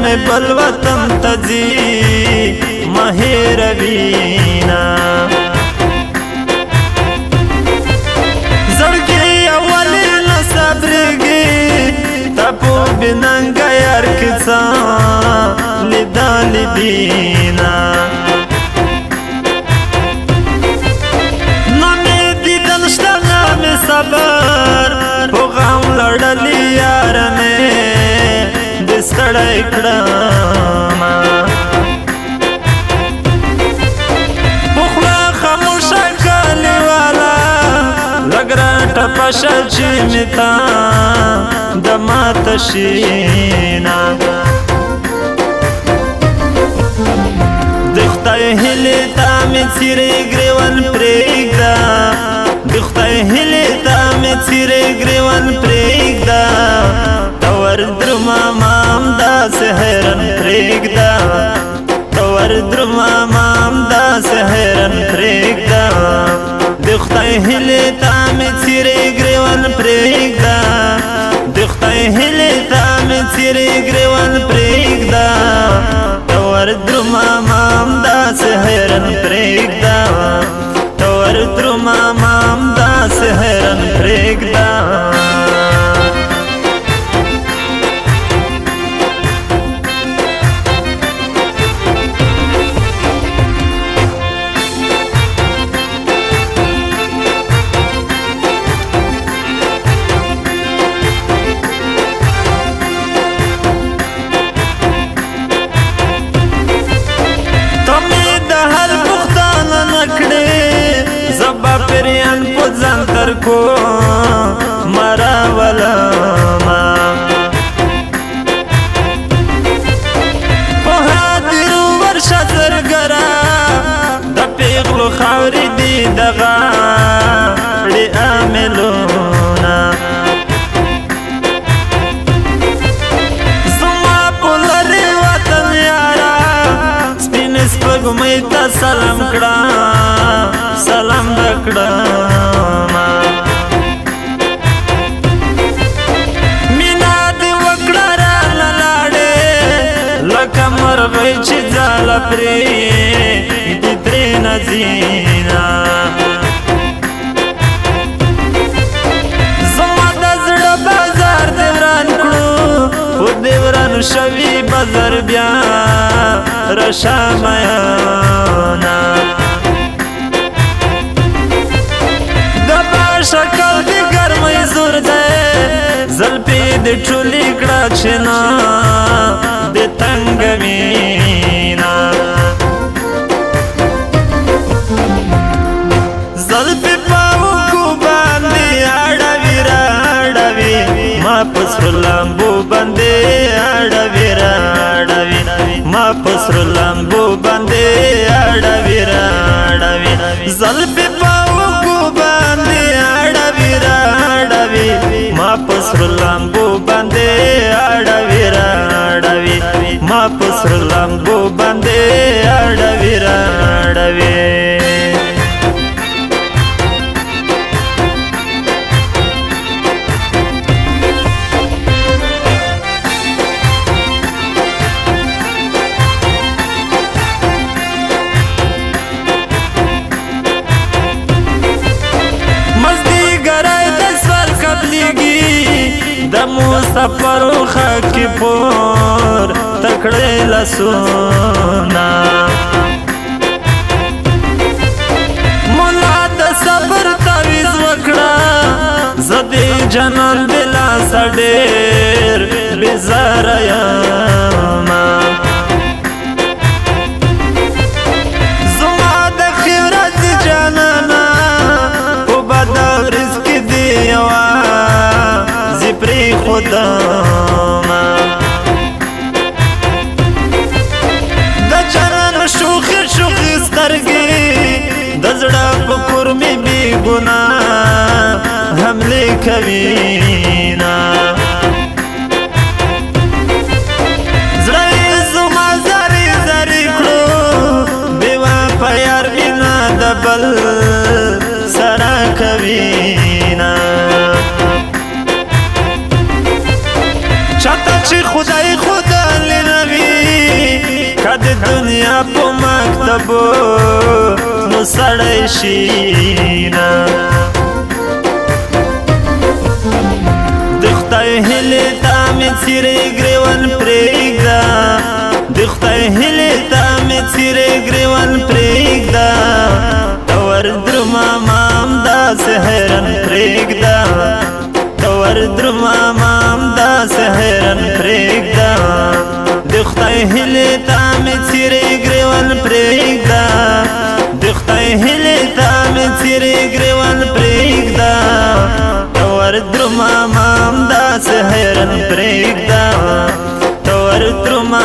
می بل وطن تزی مهیر وینا زړګي اولی نصبرګي تپو بننګ یار کیسا لیدل دینا نامې دیدن شته نامې صبر په غم لړلی یار مې د ستړی کړم پخلا خاموشه کلیوالا لږ راټپشه چې مې تا د ماته شینا د خدای هیلې ته مې څیرې ګریوان پرېږده د خدای هیلې ته مې څیرې ګریوان پرېږده ته وردرومه ما همداسې حیران پرېږده ته وردرومه ما همداسې حیران پرېږده د خدای هیلې ته مې څیرې ګریوان پرېږده د خدای هیلې ته مې څیرې ګریوان پرېږده ته وردرومه ما همداسې حیران پرېږده ته وردرومه ما همداسې حیران پرېږده پریان په ځان تر کو مراولما په حاضر ورشه زرګرا د پیغلو خاورې دي د غاړې عاملونه زما په لرې وطن یارا سپین سپوږمۍ ته سلام کړه سلام دکړم مینا دې وکړه راله لاړې لکه مرغۍ چې ځاله پرې دې ترېنه ځینا زما د زړه بازار دې وران کړو خو دې وران شوي بازار بیا رشه میانا شکل دی گرمی زور ده زلپی دی ټولی کړه چې نه د تنګ وینا زلپی پاوکو باندې اړوي راړوي ما پسر لامبو باندې اړوي راړوي ما پسر لامبو باندې اړوي راړوي زلپی پاوکو باندې ما پسر لامبو باندې اړوي راړوي ما پسر لامبو باندې اړوي راړوي د مسافر خاک پور تکړه لسونا مولا د صبر تعویذ وکړه زدي جنان بلا سډیر بزار یما زما د خیرات جانانا په بدر رزق دی وا پری خداما د جنان شوخ شوخ سترګې د زړه په کور مې بې ګناه حملې کوینا زړه یې زما زری زری کړو بې وفا یار مینا د بل سره کوینا چاته چې خدای خدا لروي دنیا په مکتبو نو سړی شینا د خدای هیلې ته مې څیرې ګریوان پرېږده د خدای هیلې ته مې څیرې ګریوان پرېږده ته وردرومه ما همداسې حیران پرېږده ته وردرومه ما همداسې حیران پرېږده د خدای هیلې ته مې څیرې ګریوان پرېږده د خدای هیلې ته مې څیرې ګریوان پرېږده ته وردرومه ما همداسې حیران پرېږده ته وردرومه